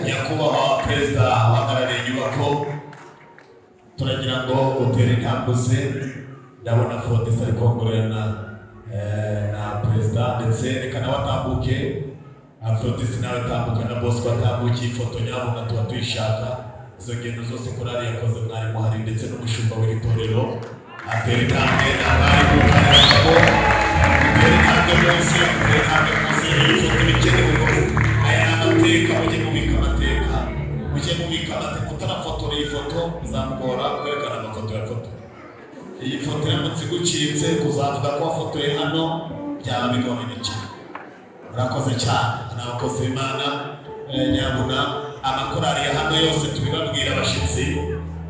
Nyakubahwa Perezida wa nyubako turagira ngo utere intambwe ndabona Fodesa ari kongorana na perezida ndetse reka nawe atambuke Fodesa nawe atambuka na Bosco atambukiye ifoto nyabona tuba tuyishaka izo ngendo zose korali yakoze mwari muhari ndetse n'umushumba w'itorero atera intambwe n'abari gukoreramo atera intambwe yose ifoto bikenewe aya amateka mujye mubika amateka utarafotora iyi foto bizamugora kwerekana amafoto ya foto iyi foto yamutse gucitse kuzavuga ko wafotoye hano byaba bigoranye cyane urakoze cyane n'abakozi b'Imana nyabuna amakorali ya hano yose tubibabwira abashitsi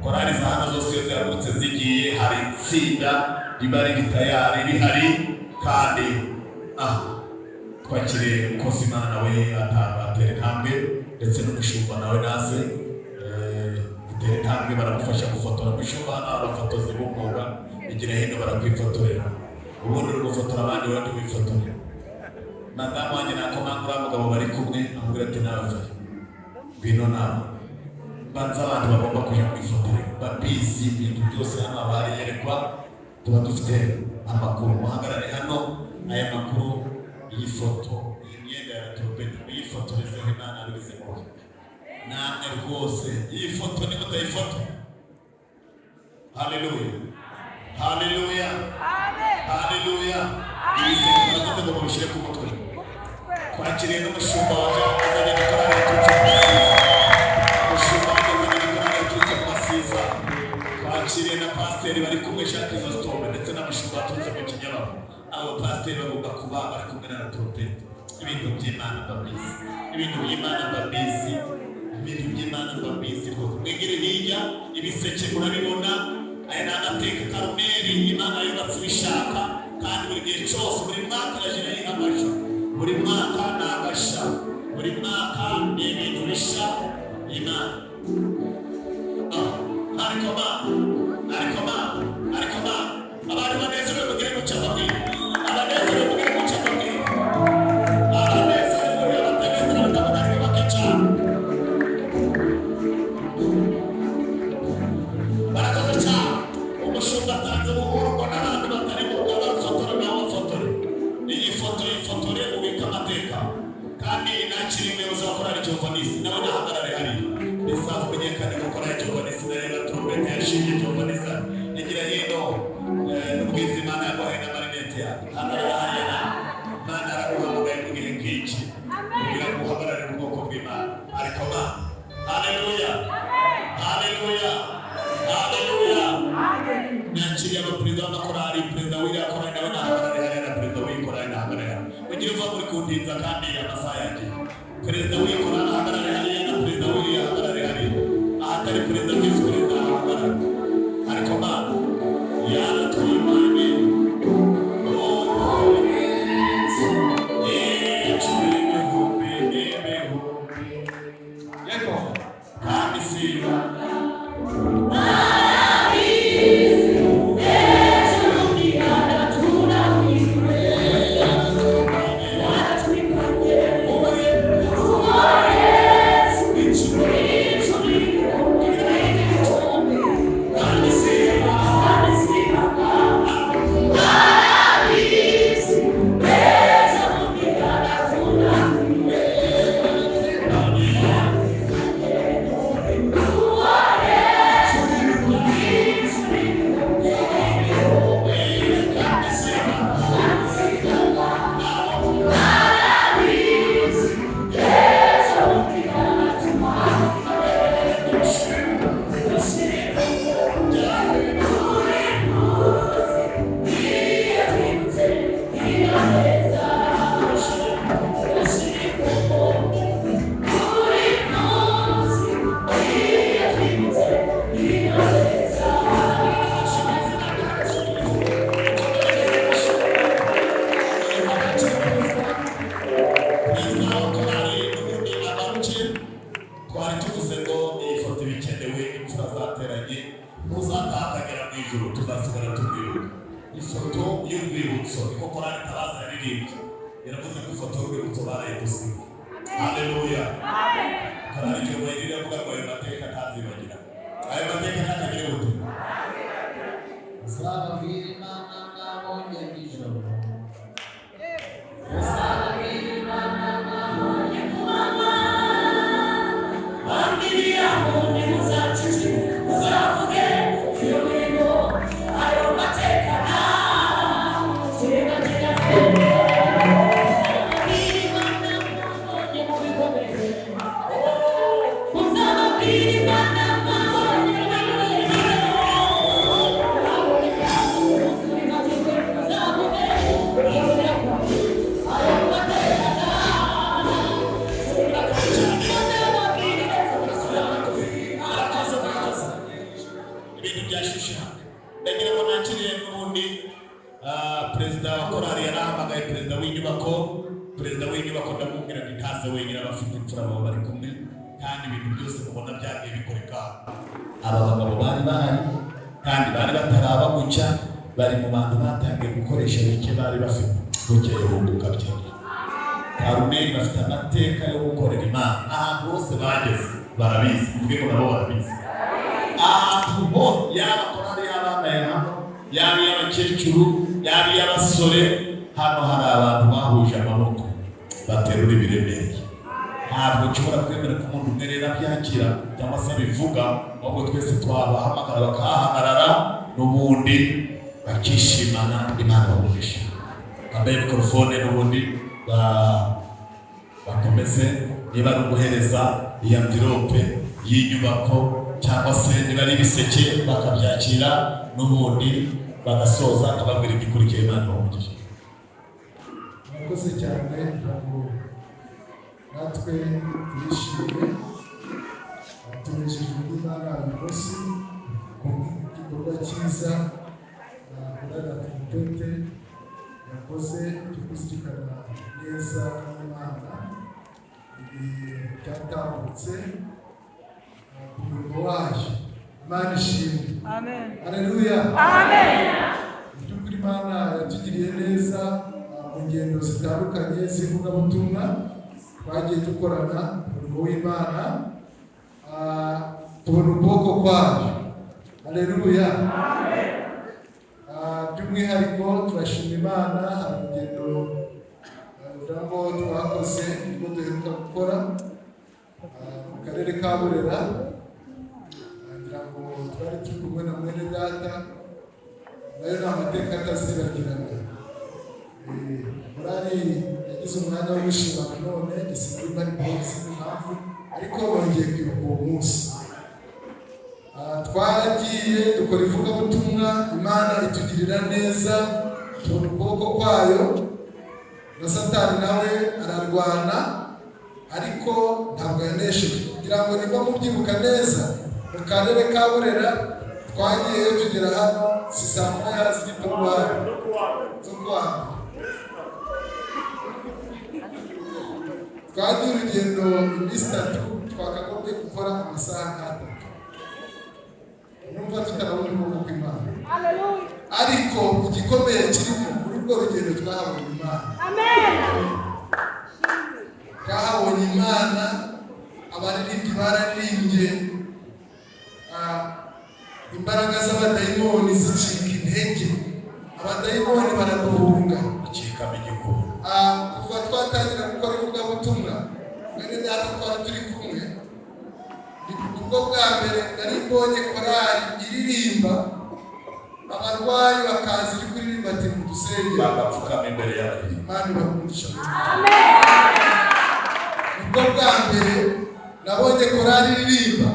korali za hano zose iyo ziragutse zigiye hari itsinda riba riri tayari rihari kandi twakiriye umukozi Imana nawe atera intambwe ndetse n'umushumba nawe naze atera intambwe baramufasha gufotora umushumba hano abafotozi b'umwuga igira hino barakwifotorera ubundi uri gufotora abandi bandi wifotorera madamu wanjye nakomangura mugabo bari kumwe amubwira ati nawe bino nawe banza abantu bagomba kuja kwifotorera babizi ibintu byose hano abari yerekwa tuba dufite amakuru muhagarare hano aya makuru iyi foto iyi myenda ya trompete uyifotorezeho Imana abize mu namwe rwose iyi foto ni mutayifoto haleluya haleluya haleluya ibisenge bagomba kubishyira ku mutwe twakiriye n'umushumba waje azanye gukorana iturutse ku Masiza umushumba azanye gukorana iturutse ku Masiza twakiriye na pasiteri bari kumwe Jacques Zostome ndetse n'umushumba aturutse mu Kinyababa abo pasiteri bagomba kuba bari kumwe na trompete ibintu by'Imana babizi ibintu by'Imana babizi ibintu by'Imana babizi mwegere hirya ibiseke murabibona aya ni amateka Karumeli Imana yubatse ibishaka kandi buri gihe cyose buri mwaka irajira yihamasha buri mwaka nagasha buri mwaka ni ibintu bisha Imana ariko abantu banezerewe mugire guca babwira abanezerewe mugire guca babwira abanezerewe abategereje bakabona bake cyane barakoze cyane umushumba atanze ubuhurwa n'abantu batari mu bwaba bafotora nawe bafotore iyi foto yifotore ubika amateka kandi nakiri umuyobozi wa korali Jovanisi nawe nahagarare hariya bisaza kumenyekana ko korali Jovanisi nareba trompete yashinje Jovanisi nigira hino n'ubwiza Imana yaguhaye na marinete yawe hagarara hariya Imana araguhamagaye mu gihe nk'iki kugira ngo uhagarare mu bwoko bw'Imana ariko haleluya haleluya haleluya nakiriye abaperezida b'amakorali perezida w'iriya korali nawe nahagarare hariya na perezida w'iyi korali nahagarare ugire uva muri kundinza kandi amasaha yagiye perezida w'iyi korali ahagarare hariya na perezida w'iriya ahagarare hariya ahatari perezida visi perezida ahagarare ariko yaratwimanye yego kandi siba ifoto y'urwibutso niko korali Tabaza yaririmbye yaravuze ko ifoto y'urwibutso barayidusiga haleluya korali Jehova iravuga ngo ayo mateka ntazibagirana ayo mateka ntakagire gute uzababwira Imana mwabonye nijoro uzababwira Imana mwabonye ku manywa bambwiriye aho ntimuzacece muzavuge iyo mirimo ayo mateka Perezida wa korali yarahamagaye perezida w'inyubako ndamubwira nti ntaze wenyine abafite imfura baba bari kumwe kandi ibintu byose mubona byagiye bikoreka aba bagabo bari bahari kandi bari bataraba guca bari mu bantu batangiye gukoresha bike bari bafite bukeye bunguka byinshi Karumeli bafite amateka yo gukorera Imana ahantu hose bageze barabizi mvuge ngo nabo barabizi ahantu hose yaba korali y'abana hano yaba y'abakecuru yaba y'abasore hano hari abantu bahuje amaboko baterura ibiremereye ntabwo nshobora kwemera ko umuntu umwe rero abyakira cyangwa se abivuga ahubwo twese twabahamagara bakahagarara n'ubundi bakishimana Imana bamugisha kambaye mikorofone n'ubundi bakomeze niba ari uguhereza iyi amvirope y'inyubako cyangwa se niba ari ibiseke bakabyakira n'ubundi bagasoza akababwira igikurikiye Imana bamugisha. Murakoze cyane ntabwo natwe turishimye tunejejwe n'Imana rwose ku gikorwa cyiza nakorana Timote yakoze cyo kuzirikana neza Imana igihe cyatambutse ku murimo wayo. Imana ishimwe. Amen. Haleluya. Amen. By'ukuri Imana yatugiriye neza mu ngendo zitandukanye z'ivugabutumwa twagiye dukorana umurimo w'Imana tubona ukuboko kwayo. Haleluya. Amen. By'umwihariko turashima Imana hari urugendo rurabo twakoze nibwo duheruka gukora mu karere ka Burera ngira ngo twari turi kumwe na mwene data nayo ni amateka atazibagirana. Murari yagize umwanya wo gushima none isimba bari bose impamvu ariko bongeye kwibuka uwo munsi twaragiye dukora ivugabutumwa Imana itugirira neza tubona ukuboko kwayo na Satani nawe ararwana ariko ntabwo yanesheje kugira ngo niba mubyibuka neza mu karere ka Burera twagiyeyo tugera hano si saa moya z'igitondo zo kuwa twagiye urugendo iminsi 3 twakagombye gukora amasaha 3 numva tutarabona ukuboko kw'Imana. Haleluya. Ariko igikomeye kirimo muri urwo rugendo twahabonye Imana. Amen. Twahabonye Imana abaririmbyi bararimbye imbaraga z'abadayimoni zicika intege abadayimoni baraduhunga ikikamo igikuba kuva twatangira gukora ivugabutumwa mwene data twari turi kumwe ubwo bwa mbere nari mbonye korali iririmba abarwayi bakaza iri kuririmba ati mudusenge bagapfukama imbere yayo Imana ibakundisha. Amen. Ubwo bwa mbere nabonye korali iririmba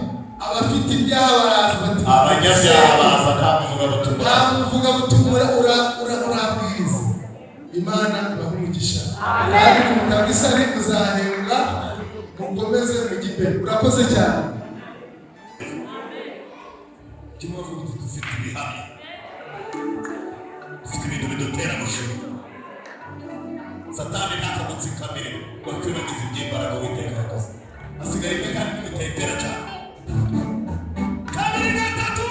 abafite ibyaha baraza bati abanyabyaha baza ntamuvuga butumwa urabwiriza Imana ibakundisha. Amen. Mutagisa ari kuzahembwa mukomeze mugibe urakoze cyane. Kimwe vuga dufite ibihamya dufite ibintu bidutera gushima Satani ntakamutsikamiye ngo kwibagiza iby'imbaraga Uwiteka yakoze asigaye kandi bimutetera cyane kabiri gatatu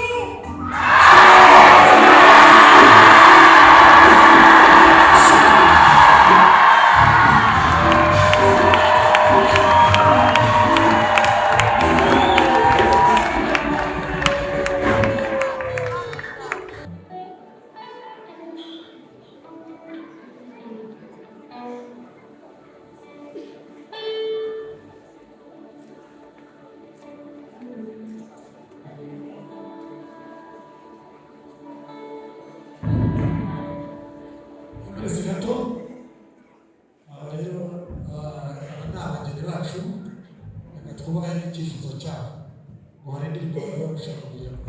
gushaka kugira ngo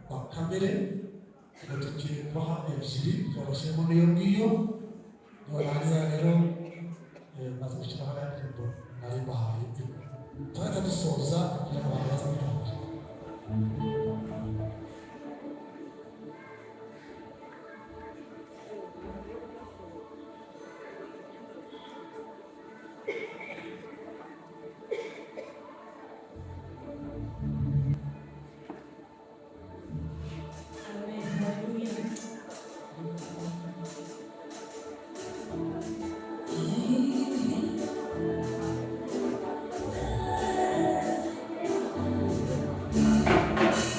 bakamere ngo tugiye kubaha ebyiri twabashyiramo n'iyo ngiyo nibarangiza rero maze gushyiraho aya ndirimbo nari mbahaye turahita dusoza kugira ngo abantu baze kwitanga. Hallelujah.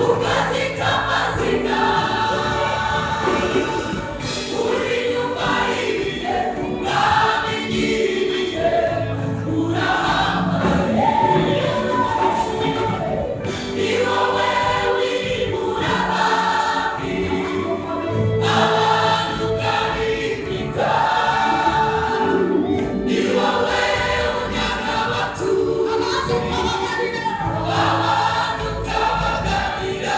ukazita amazina uri nyuma y'ibihe umwami nyiribihe urahambaye ni wowe wimura abami abantu ukabimika ni wowe unyaga abaturo abantu ukabagarira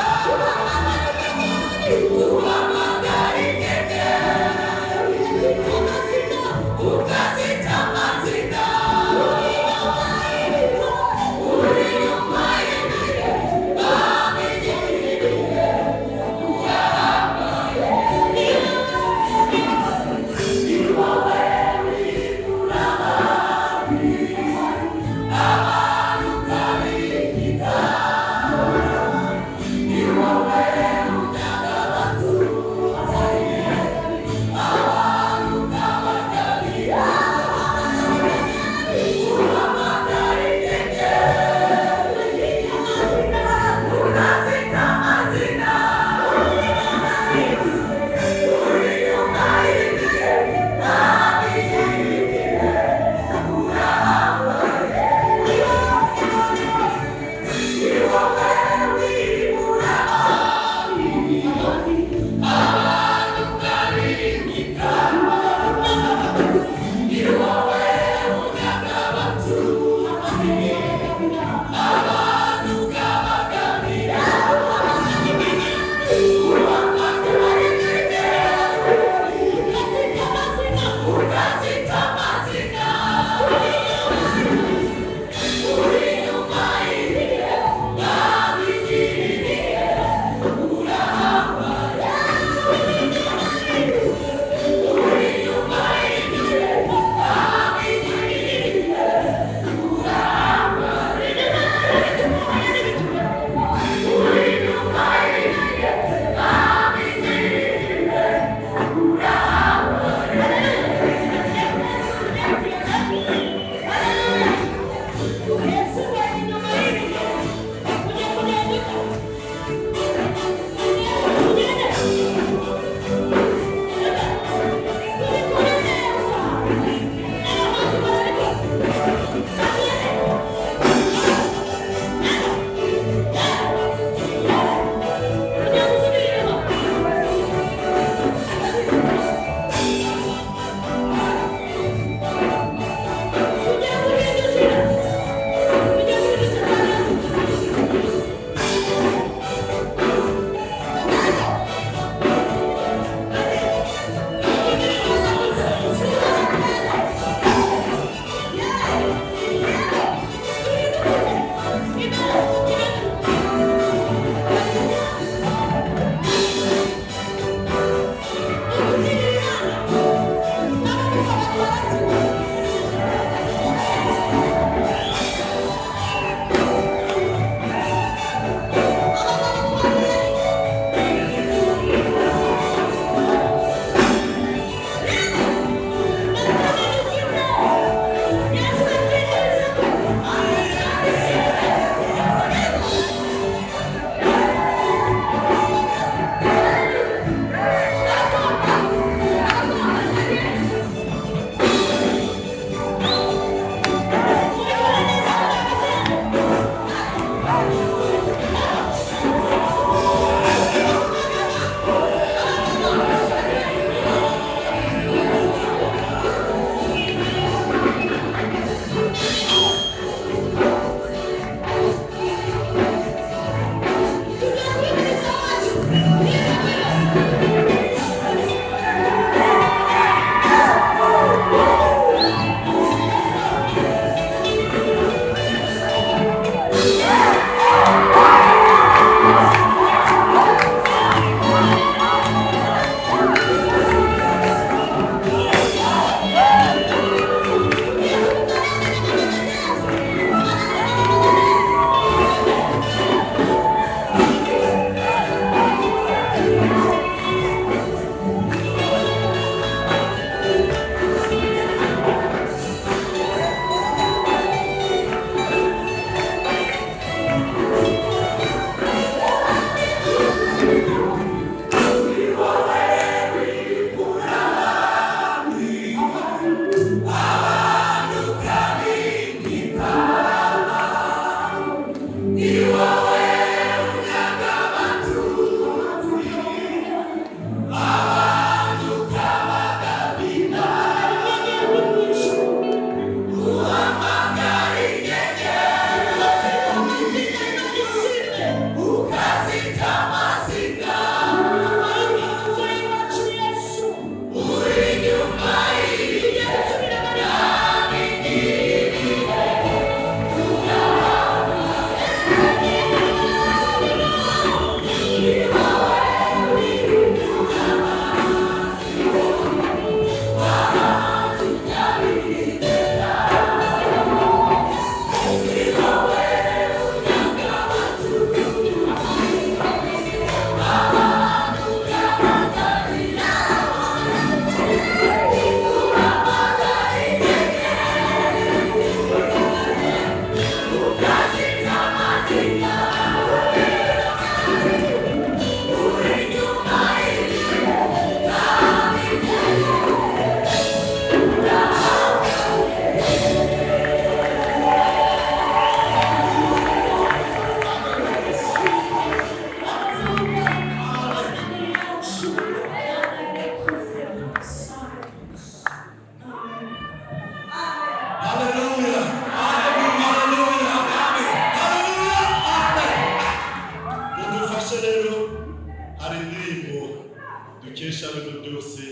dukesha bino byose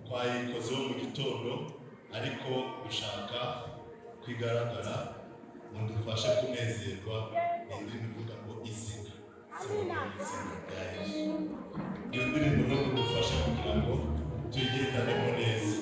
twayikozeho mu gitondo, ariko dushaka kwigaragara mudufashe kunezerwa n'indirimbo ivuga ngo izina. Izina rya Yesu. Iyo ndirimbo no kudufasha kugira ngo tuyigendanemo neza.